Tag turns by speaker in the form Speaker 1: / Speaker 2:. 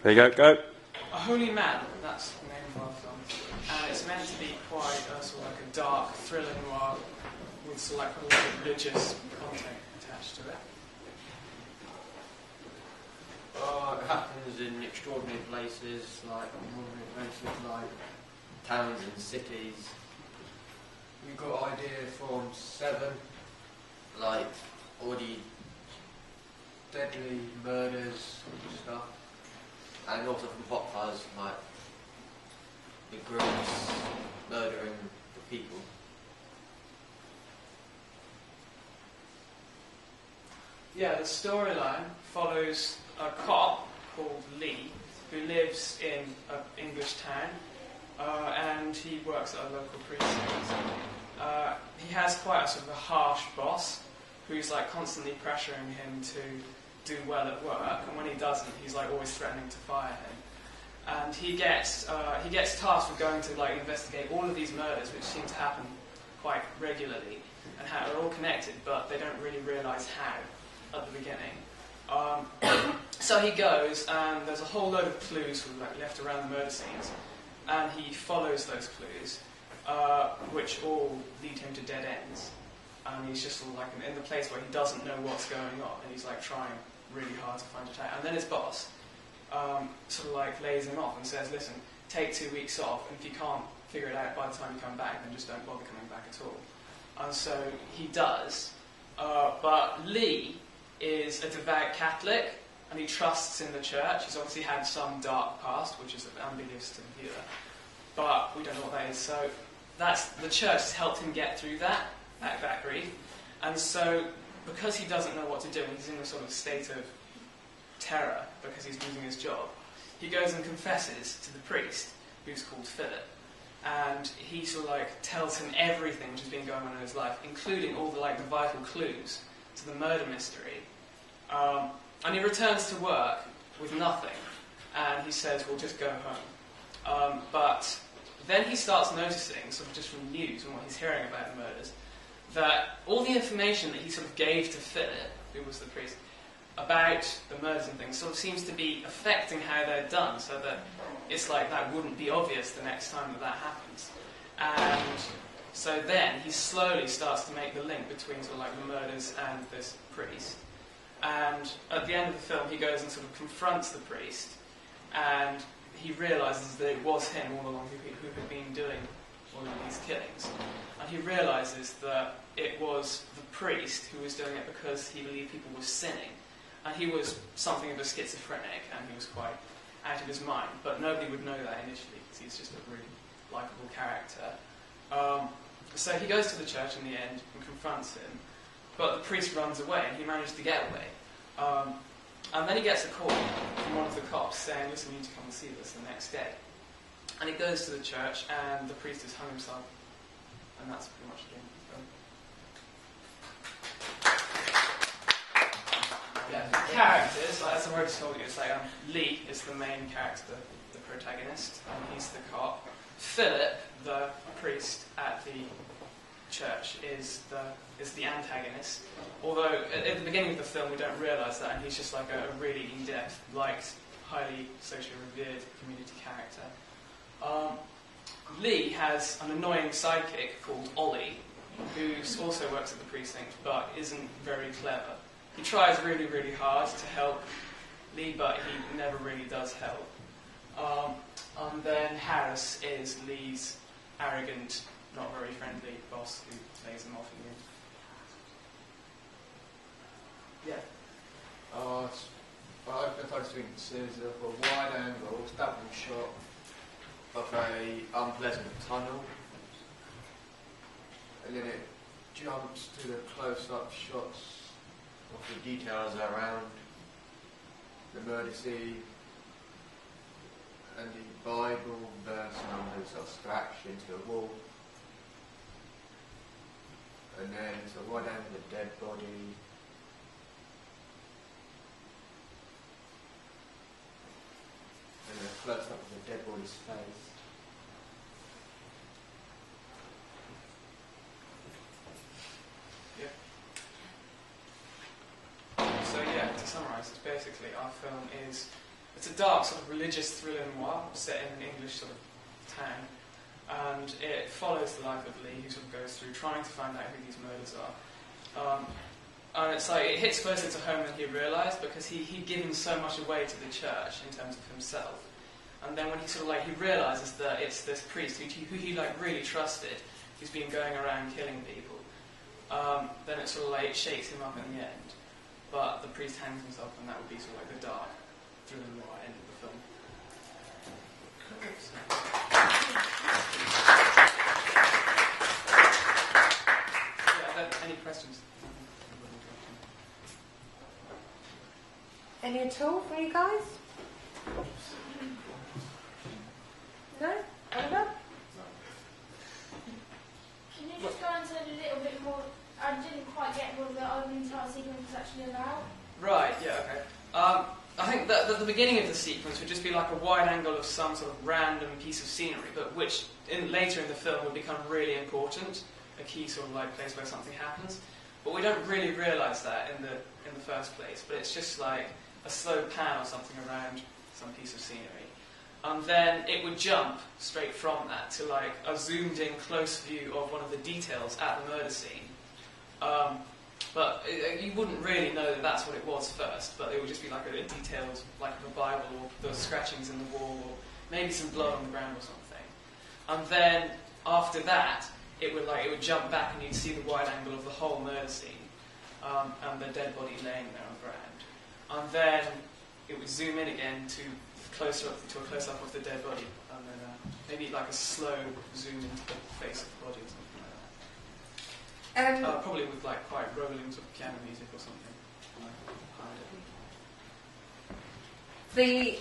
Speaker 1: There you go, go.
Speaker 2: A Holy Man, that's the name of our film. And it's meant to be quite sort of like a dark thriller noir with sort of like a lot of religious content attached to it.
Speaker 3: It happens in extraordinary places, like towns and cities. We got idea from Seven, like all the deadly murders and stuff, and also from Hot Fuzz, like the groups murdering the people.
Speaker 2: Yeah, the storyline follows a cop called Lee who lives in an English town and he works at a local precinct. He has quite a sort of a harsh boss who's like constantly pressuring him to do well at work, and when he doesn't, he's like always threatening to fire him. And he gets tasked with going to like investigate all of these murders, which seem to happen quite regularly, and how they're all connected, but they don't really realise how at the beginning. So he goes, and there's a whole load of clues sort of like left around the murder scenes, and he follows those clues, which all lead him to dead ends. And he's just sort of like in the place where he doesn't know what's going on, and he's like trying really hard to find it out. And then his boss sort of like lays him off and says, listen, take 2 weeks off, and if you can't figure it out by the time you come back, then just don't bother coming back at all. And so he does, but Lee is a devout Catholic, and he trusts in the church. He's obviously had some dark past, which is ambiguous to the viewer, but we don't know what that is. So the church has helped him get through that grief, and so because he doesn't know what to do, and he's in a sort of state of terror because he's losing his job, he goes and confesses to the priest, who's called Philip, and he sort of like tells him everything which has been going on in his life, including all the like the vital clues to the murder mystery. And he returns to work with nothing, and he says, "We'll just go home." But then he starts noticing, sort of just from news and what he's hearing about the murders, that all the information that he sort of gave to Philip, who was the priest, about the murders and things, sort of seems to be affecting how they're done, so that it's like that wouldn't be obvious the next time that happens. And so then he slowly starts to make the link between sort of like the murders and this priest. And at the end of the film, he goes and sort of confronts the priest, and he realises that it was him all along who had been doing all of these killings. And he realises that it was the priest who was doing it because he believed people were sinning. And he was something of a schizophrenic, and he was quite out of his mind. But nobody would know that initially, because he's just a really likeable character. So he goes to the church in the end and confronts him. But the priest runs away, and he manages to get away. And then he gets a call from one of the cops saying, listen, you need to come and see this the next day. And he goes to the church, and the priest has hung himself. And that's pretty much the end of the film. Yeah, the characters, like, as I've already told you, it's like Lee is the main character, the protagonist, and he's the cop. Philip, the priest at the church, is the antagonist. Although at the beginning of the film we don't realise that, and he's just like a really in-depth, liked, highly socially revered community character. Lee has an annoying sidekick called Ollie, who also works at the precinct but isn't very clever. He tries really, really hard to help Lee, but he never really does help. And then Harris is Lee's arrogant, not very friendly boss who lays him off in the end. Yeah.
Speaker 3: I think it's a wide angle, double shot of a unpleasant tunnel, and then it jumps to the close-up shots of the details around the murder scene, and the Bible verse numbers are scratched into the wall, and then it's a wide angle of the dead body. And a close-up of the dead body's face.
Speaker 2: Yeah. So yeah, to summarise, it's basically our film is a it's a dark sort of religious thriller noir set in an English sort of town, and it follows the life of Lee, who sort of goes through trying to find out who these murders are. And it's like, it hits closer to home than he realised, because he'd given so much away to the church in terms of himself. And then when he sort of like, he realises that it's this priest who he like really trusted, who's been going around killing people, then it sort of like, it shakes him up in the end. But the priest hangs himself, and that would be sort of like the dark thriller noir end of the film. Any questions?
Speaker 1: Any at all for you guys? No? Oliver?
Speaker 4: Can you just go into a little bit more? I didn't quite get what the opening title sequence was actually about.
Speaker 2: Right, yeah, okay. I think that the beginning of the sequence would just be like a wide angle of some sort of random piece of scenery, but which later in the film would become really important, a key sort of like place where something happens. But we don't really realise that in the first place, but it's just like a slow pan or something around some piece of scenery. And then it would jump straight from that to like a zoomed in close view of one of the details at the murder scene. But you wouldn't really know that that's what it was first, but it would just be like a detailed, like the Bible, or the scratchings in the wall, or maybe some blood on the ground or something. And then after that, it would jump back, and you'd see the wide angle of the whole murder scene, and the dead body laying there on the ground. And then it would zoom in again to a close up of the dead body, and then maybe like a slow zoom into the face of the body or something. Probably with like quite rolling sort of piano music or something behind it.
Speaker 1: The